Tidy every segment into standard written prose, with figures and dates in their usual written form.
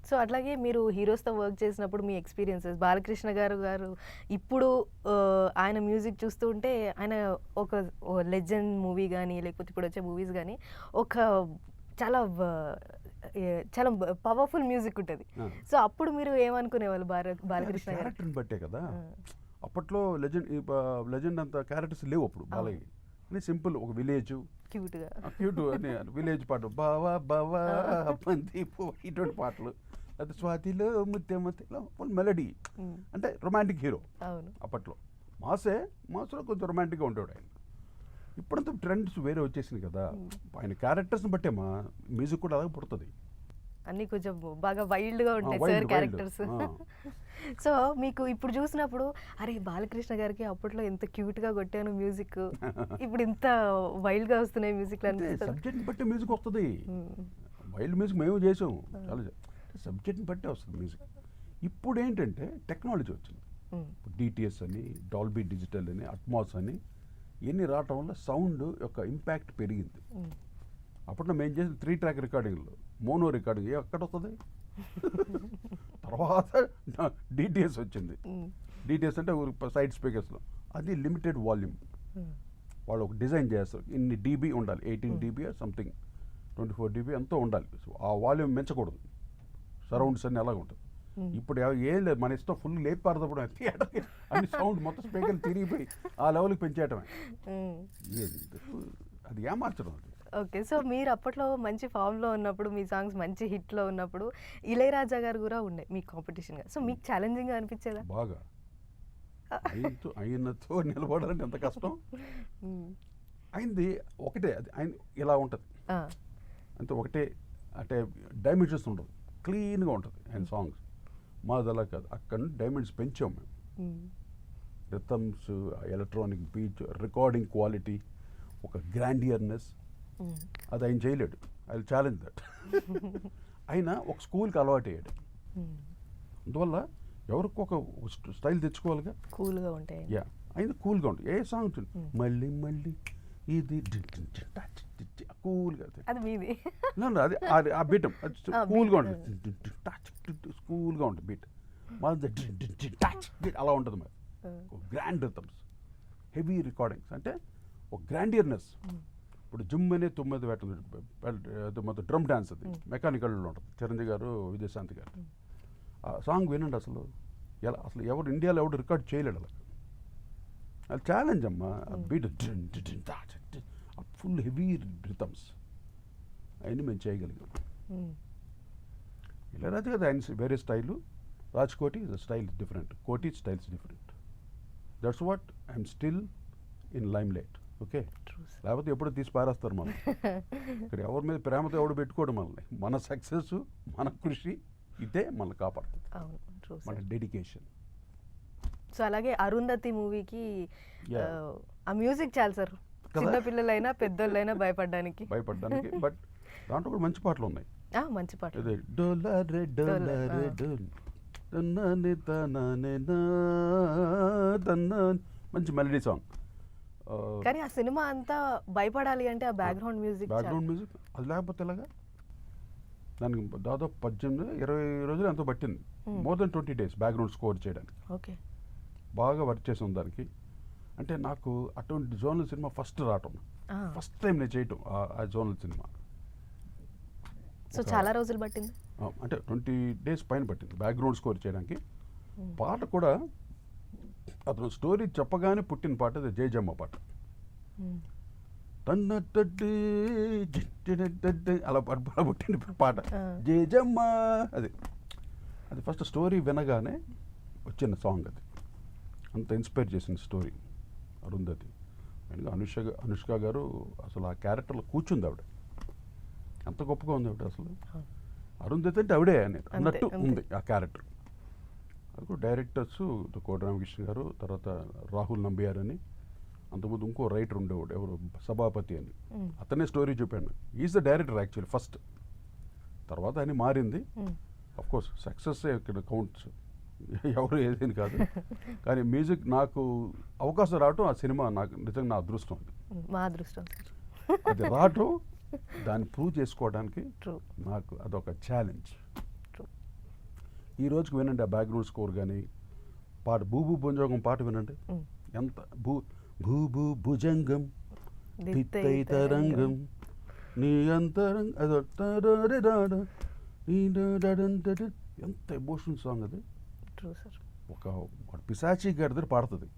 So అట్లాగే మీరు హీరోస్తో work చేసినప్పుడు మీ ఎక్స్పీరియన్సెస్ బాలకృష్ణ గారు ఇప్పుడు ఆయన మ్యూజిక్ చూస్తూ ఉంటే ఆయన ఒక లెజెండ్ మూవీ కానీ లేకపోతే ఇప్పుడు వచ్చే మూవీస్ కానీ ఒక చాలా చాలా పవర్ఫుల్ మ్యూజిక్ ఉంటుంది. సో అప్పుడు మీరు ఏమనుకునేవాళ్ళు బాలకృష్ణ గారు? క్యారెక్టర్ని బట్టే కదా. అప్పట్లో లెజెండ్ అంత క్యారెక్టర్స్ లేవు అప్పుడు బాలయ్య అని. సింపుల్ ఒక విలేజ్ క్యూట్ అని విలేజ్ పాటలు బావా బావా పంది ఇటువంటి పాటలు, అది స్వాతిలో ముత్యమతిలో ఫుల్ మెలడీ. అంటే రొమాంటిక్ హీరో అప్పట్లో. మాస్లో కొంచెం రొమాంటిక్గా ఉండేవాడు ఆయన. ఇప్పుడంతా ట్రెండ్స్ వేరే వచ్చేసింది కదా. ఆయన క్యారెక్టర్స్ని బట్టే మా మ్యూజిక్ కూడా అలాగే పుడుతుంది. అన్నీ కొంచెం బాగా వైల్డ్గా ఉంటాయి సార్ క్యారెక్టర్స్. సో మీకు ఇప్పుడు చూసినప్పుడు అరే బాలకృష్ణ గారికి అప్పట్లో ఎంత క్యూట్గా కొట్టాను మ్యూజిక్, ఇప్పుడు ఇంత వైల్డ్గా వస్తున్నాయి మ్యూజిక్. సబ్జెక్ట్ని బట్టి మ్యూజిక్ వస్తుంది. వైల్డ్ మ్యూజిక్ మేము చేసాం చాలా. సబ్జెక్ట్ని బట్టే వస్తుంది మ్యూజిక్. ఇప్పుడు ఏంటంటే టెక్నాలజీ వచ్చింది. డిటిఎస్ అని, డాల్బీ డిజిటల్ అని, అట్మాస్ అని ఇవన్నీ రావటం వల్ల సౌండ్ యొక్క ఇంపాక్ట్ పెరిగింది. అప్పట్లో మేము చేసిన 3 ట్రాక్ రికార్డింగ్లో మోనో రికార్డింగ్ ఎక్కడ వస్తుంది. తర్వాత డిటిఎస్ వచ్చింది. డిటిఎస్ అంటే సైడ్ స్పీకర్స్లో అది లిమిటెడ్ వాల్యూమ్. వాళ్ళు ఒక డిజైన్ చేస్తారు, ఇన్ని డీబీ ఉండాలి, 18 dB సంథింగ్ 24 dB ఎంతో ఉండాలి. ఆ వాల్యూమ్ పెంచకూడదు. సరౌండ్స్ అన్నీ అలాగ ఉంటుంది. ఇప్పుడు ఏం లేదు, మన ఇష్టం ఫుల్ లేపి పారదప్పుడు అన్ని సౌండ్ మొత్తం స్పీకర్లు తిరిగిపోయి ఆ లెవెల్కి పెంచేయటమే. అది ఏమార్చడం అది. ఓకే. సో మీరు అప్పట్లో మంచి ఫామ్లో ఉన్నప్పుడు, మీ సాంగ్స్ మంచి హిట్లో ఉన్నప్పుడు ఇళయరాజా గారు కూడా ఉండే మీ కాంపిటీషన్గా. సో మీకు ఛాలెంజింగ్గా అనిపించేదా? బాగా. ఆయనతో నిలబడాలంటే ఎంత కష్టం. ఆయనది ఒకటే, అది ఆయన ఇలా ఉంటుంది అంటే ఒకటే, అంటే డైమెన్షన్స్ ఉండదు, క్లీన్గా ఉంటుంది ఆయన సాంగ్స్. మాది అలా కాదు, అక్కడ నుండి డైమెన్షన్స్ పెంచాం మేము. Rhythms, electronic beat, recording quality, ఒక గ్రాండియర్నెస్, అది ఆయన చేయలేడు. I will challenge that. ఆయన ఒక స్కూల్కి అలవాటు అయ్యాడు. అందువల్ల ఎవరికి ఒక స్టైల్ తెచ్చుకోవాలిగా. కూల్గా ఉంటాయి. యా, ఆయన కూల్గా ఉంటుంది. ఏ సాంగ్ ఉంటుంది మళ్ళీ మళ్ళీ ఇది కూల్గా, అది ఆ బీట్ కూల్గా ఉంటుంది, కూల్గా ఉంటుంది బీట్. మాది అలా ఉంటుంది. మరి గ్రాండ్ రిథమ్స్, హెవీ రికార్డింగ్స్, అంటే ఒక గ్రాండియర్నెస్. ఇప్పుడు జిమ్ అనే 9 పెట్టదు మొత్తం డ్రమ్ డ్యాన్స్, అది మెకానికల్లో ఉంటుంది. చిరంజీవి గారు, విజయశాంతి గారు ఆ సాంగ్ వినండి. అసలు ఎలా, అసలు ఎవరు ఇండియాలో ఎవరు రికార్డ్ చేయలేడు అలా. అది ఛాలెంజ్ అమ్మా. బీట్ ఫుల్ హెవీ రిథమ్స్ అవన్నీ మేము చేయగలిగాం. ఇళయరాజా కదా ఆయన వేరే స్టైలు, రాజ్కోటి స్టైల్ డిఫరెంట్, కోటి styles different. That's what I'm still in lime light. Okay, లేకపోతే ఎప్పుడు తీసి పారేస్తారు మనం. ఇక్కడ ఎవరి మీద ప్రేమతో ఎవడు పెట్టుకోవడం మనల్ని. మన సక్సెస్, మన కృషి, ఇదే మనల్ని కాపాడుతుంది, మన డెడికేషన్. సో అలాగే అరుంధతి మూవీకి ఆ మ్యూజిక్ చాలు సార్, చిన్నపిల్లలైనా పెద్దోళ్ళైనా భయపడడానికి. బట్ దాంట్లో కూడా మంచి పాటలు ఉన్నాయి. మంచి పాటలు, మంచి మెలడీ సాంగ్. కానీ ఆ సినిమా అంతా భయపడాలి అంటే ఆ బ్యాక్గ్రౌండ్ మ్యూజిక్ అది లేకపోతే ఎలాగా. దానికి దాదాపు 18-20 రోజులు ఎంతో పట్టింది. More than 20 days background score చేయడానికి. ఓకే, బాగా వర్క్ చేసాం దానికి. అంటే నాకు అటువంటి జోనల్ సినిమా ఫస్ట్ రావటం, ఫస్ట్ టైం నేను చేయటం ఆ జోనల్ సినిమా. సో చాలా రోజులు పట్టింది, అంటే 20 days పైన పట్టింది బ్యాక్గ్రౌండ్ స్కోర్ చేయడానికి. పాట కూడా అతను స్టోరీ చెప్పగానే పుట్టిన పాట, అది జయజమ్మ పాట. అలా పుట్టిన పాట జయజమ్మ. అది ఫస్ట్ స్టోరీ వినగానే వచ్చిన సాంగ్. అది అంత ఇన్స్పైర్ చేసిన స్టోరీ అరుంధతి. అనుష్క గారు అసలు ఆ క్యారెక్టర్లో కూర్చుంది ఆవిడ. ఎంత గొప్పగా ఉంది ఆవిడ అసలు. అరుంధతి అంటే ఆవిడే అన్నట్టు ఉంది ఆ క్యారెక్టర్. అది కూడా డైరెక్టర్స్ కోట రామకృష్ణ గారు, తర్వాత రాహుల్ నంబియార్ అని, అంతకుముందు ఇంకో రైటర్ ఉండేవాడు ఎవరు, సభాపతి అని, అతనే స్టోరీ చెప్పాను. Is the director actually first. తర్వాత అని మారింది. అఫ్ కోర్స్ సక్సెస్ ఇక్కడ కౌంట్స్, ఎవరు ఏదేని కాదు. కానీ మ్యూజిక్ నాకు అవకాశం రావటం, ఆ సినిమా నాకు నిజంగా నా అదృష్టం. మా అదృష్టం అది రావటం, దాన్ని ప్రూవ్ చేసుకోవడానికి నాకు అదొక ఛాలెంజ్. ఈ రోజుకి వినండి ఆ బ్యాక్గ్రౌండ్ స్కోర్ కానీ పాట భూభూ భుజంగం పాట వినండి ఎంత భూభూ భుజంగం దిత్తై తరంగం నీ అంతరంగ అదో తరరరర, నీ డడడండడ. ఎంత ఎమోషనల్ సాంగ్ అది. True sir. వాడు పిశాచి గారి దగ్గర పాడుతుంది.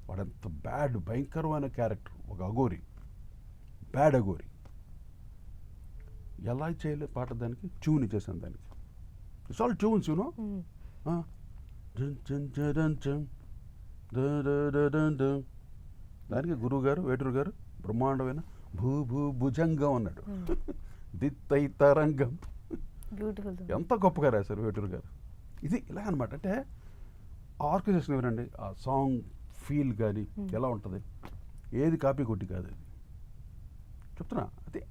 వాడు ఎంత బ్యాడ్ భయంకరమైన క్యారెక్టర్, ఒక అఘోరి, బ్యాడ్ అఘోరి. ఎలా చేయలే పాట దానికి ట్యూన్ ఇచ్చేసాను దానికి. It's all tunes you know. దానికి గురువు గారు వేటూరు గారు బ్రహ్మాండమైన భూ భుజంగం అన్నాడు. దిత్తై తరంగం. బ్యూటిఫుల్. ఎంత గొప్పగా రాశారు వేటూరు గారు. ఇది ఇలా అనమాట. అంటే ఆర్కెస్ట్రేషన్ వినండి, ఆ సాంగ్ ఫీల్ కానీ ఎలా ఉంటుంది, ఏది కాపీ కొట్టి కాదు అది. చెప్తున్నా అది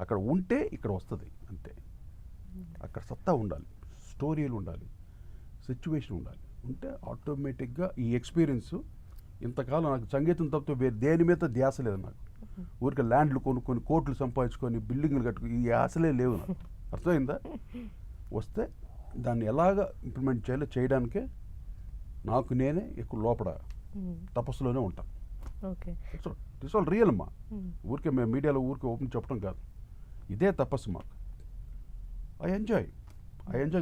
అక్కడ ఉంటే ఇక్కడ వస్తుంది అంతే. అక్కడ సత్తా ఉండాలి, స్టోరీలు ఉండాలి, సిచ్యువేషన్ ఉండాలి. ఉంటే ఆటోమేటిక్గా ఈ ఎక్స్పీరియన్స్ ఇంతకాలం నాకు సంగీతం తప్పితే వేరే దేని మీద ధ్యాస లేదు నాకు. ఊరికే ల్యాండ్లు కొనుక్కొని కోట్లు సంపాదించుకొని బిల్డింగ్లు కట్టుకుని ఈ ఆశలే లేవు నాకు. అర్థమైందా? వస్తే దాన్ని ఎలాగ ఇంప్లిమెంట్ చేయాలో చేయడానికే నాకు నేనే ఎక్కువ లోపల తపస్సులోనే ఉంటాను. ఓకే. ఇట్స్ ఆల్ రియల్ అమ్మా. ఊరికే మేము మీడియాలో ఊరికే ఓపెన్ చెప్పడం కాదు, ఇదే తపస్సు మాకు. I enjoy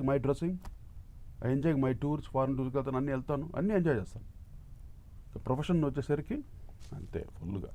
my dressing, I enjoy my tours, foreign tours వెళ్తాను, అన్నీ వెళ్తాను, అన్నీ ఎంజాయ్ చేస్తాను. ప్రొఫెషన్ వచ్చేసరికి అంతే ఫుల్గా.